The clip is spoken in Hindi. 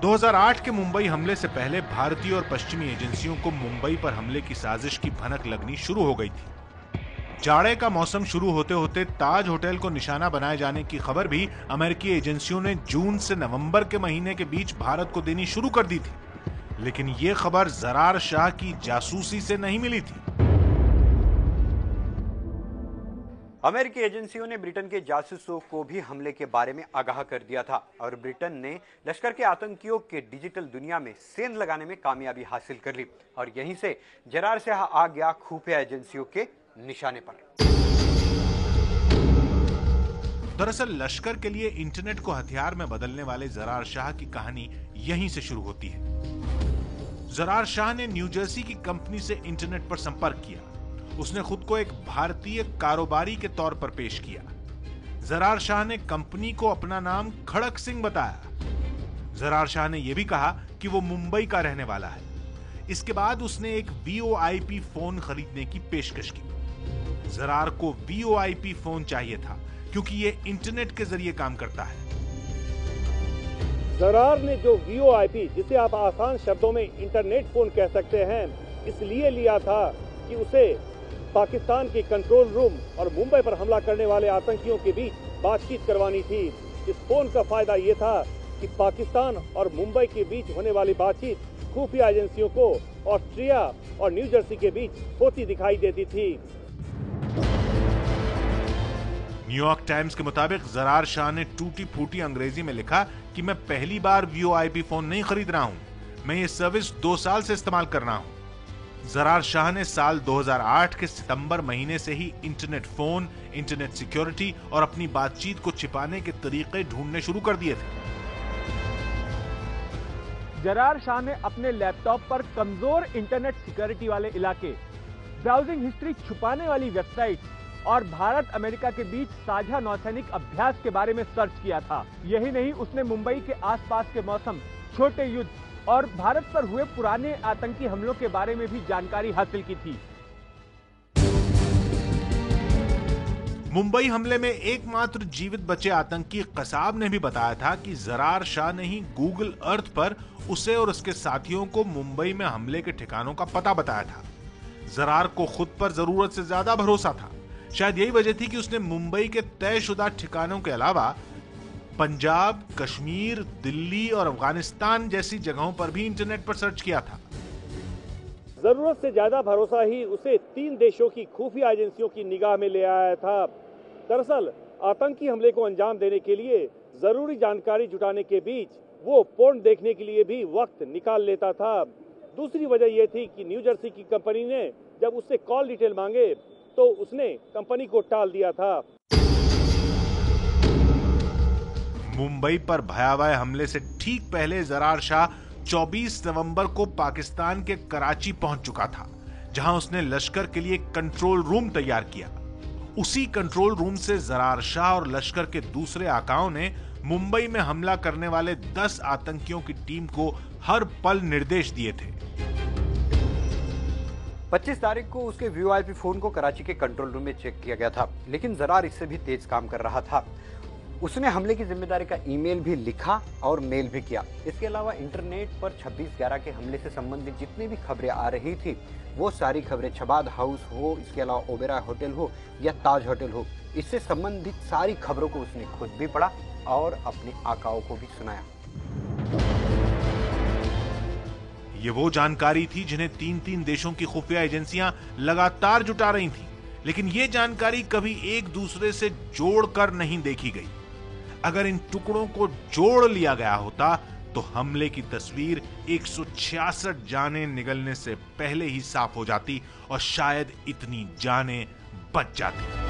2008 के मुंबई हमले से पहले भारतीय और पश्चिमी एजेंसियों को मुंबई पर हमले की साजिश की भनक लगनी शुरू हो गई थी। जाड़े का मौसम शुरू होते होते ताज होटल को निशाना बनाए जाने की खबर भी अमेरिकी एजेंसियों ने जून से नवंबर के महीने के बीच भारत को देनी शुरू कर दी थी। लेकिन यह खबर जरार शाह की जासूसी से नहीं मिली थी। अमेरिकी एजेंसियों ने ब्रिटेन के जासूसों को भी हमले के बारे में आगाह कर दिया था और ब्रिटेन ने लश्कर के आतंकियों के डिजिटल दुनिया में सेंध लगाने में कामयाबी हासिल कर ली और यहीं से जरार शाह आ गया खुफिया एजेंसियों के निशाने पर। दरअसल लश्कर के लिए इंटरनेट को हथियार में बदलने वाले जरार शाह की कहानी यहीं से शुरू होती है। जरार शाह ने न्यू जर्सी की कंपनी से इंटरनेट पर संपर्क किया। उसने खुद को एक भारतीय कारोबारी के तौर पर पेश किया। जरार शाह ने कंपनी को अपना नाम खड़क सिंह बताया। जरार शाह ने यह भी कहा कि वो मुंबई का रहने वाला है। इसके बाद उसने एक VoIP फोन खरीदने की पेशकश की। जरार को VoIP फोन चाहिए था क्योंकि ये इंटरनेट के जरिए काम करता है। जरार ने जो VoIP, जिसे आप आसान शब्दों में इंटरनेट फोन कह सकते हैं, इसलिए लिया था कि उसे पाकिस्तान के कंट्रोल रूम और मुंबई पर हमला करने वाले आतंकियों के बीच बातचीत करवानी थी। इस फोन का फायदा ये था कि पाकिस्तान और मुंबई के बीच होने वाली बातचीत खुफिया एजेंसियों को ऑस्ट्रिया और न्यू जर्सी के बीच होती दिखाई देती थी। न्यूयॉर्क टाइम्स के मुताबिक जरार शाह ने टूटी फूटी अंग्रेजी में लिखा कि मैं पहली बार VoIP फोन नहीं खरीद रहा हूं, मैं ये सर्विस 2 साल से इस्तेमाल कर रहा हूं। जरार शाह ने साल 2008 के सितंबर महीने से ही इंटरनेट फोन, इंटरनेट सिक्योरिटी और अपनी बातचीत को छिपाने के तरीके ढूंढने शुरू कर दिए थे। जरार शाह ने अपने लैपटॉप पर कमजोर इंटरनेट सिक्योरिटी वाले इलाके, ब्राउजिंग हिस्ट्री छुपाने वाली वेबसाइट और भारत अमेरिका के बीच साझा नौसैनिक अभ्यास के बारे में सर्च किया था। यही नहीं, उसने मुंबई के आसपास के मौसम, छोटे युद्ध और भारत पर हुए पुराने आतंकी हमलों के बारे में भी जानकारी हासिल की थी। मुंबई हमले में एकमात्र जीवित बचे आतंकी कसाब ने भी बताया था कि जरार शाह ने ही गूगल अर्थ पर उसे और उसके साथियों को मुंबई में हमले के ठिकानों का पता बताया था। जरार को खुद पर जरूरत से ज्यादा भरोसा था। शायद यही वजह थी कि उसने मुंबई के तयशुदा ठिकानों के अलावा पंजाब, कश्मीर, दिल्ली और अफगानिस्तान जैसी जगहों पर भी इंटरनेट पर सर्च किया था। जरूरत से ज्यादा भरोसा ही उसे 3 देशों की खुफिया एजेंसियों की निगाह में ले आया था। दरअसल आतंकी हमले को अंजाम देने के लिए जरूरी जानकारी जुटाने के बीच वो पोर्न देखने के लिए भी वक्त निकाल लेता था। दूसरी वजह यह थी कि न्यू जर्सी की कंपनी ने जब उससे कॉल डिटेल मांगे तो उसने कंपनी को टाल दिया था। मुंबई पर भयावह हमले से ठीक पहले जरार शाह 24 नवंबर को पाकिस्तान के कराची पहुंच चुका था, जहां उसने लश्कर के लिए कंट्रोल रूम तैयार किया। उसी कंट्रोल रूम से जरार शाह और लश्कर के दूसरे आकाओं ने मुंबई में हमला करने वाले 10 आतंकियों की टीम को हर पल निर्देश दिए थे। 25 तारीख को उसके VoIP फोन को कराची के कंट्रोल रूम में चेक किया गया था, लेकिन जरार इससे भी तेज काम कर रहा था। उसने हमले की जिम्मेदारी का ईमेल भी लिखा और मेल भी किया। इसके अलावा इंटरनेट पर 26/11 के हमले से संबंधित जितनी भी खबरें आ रही थी, वो सारी खबरें, छबाद हाउस हो, इसके अलावा ओबेरा होटल हो या ताज होटल हो, इससे संबंधित सारी खबरों को उसने खुद भी पढ़ा और अपने आकाओं को भी सुनाया। ये वो जानकारी थी जिन्हें 3 देशों की खुफिया एजेंसियां लगातार जुटा रही थीं, लेकिन ये जानकारी कभी एक दूसरे से जोड़कर नहीं देखी गई। अगर इन टुकड़ों को जोड़ लिया गया होता तो हमले की तस्वीर 166 जानें निगलने से पहले ही साफ हो जाती और शायद इतनी जानें बच जाती।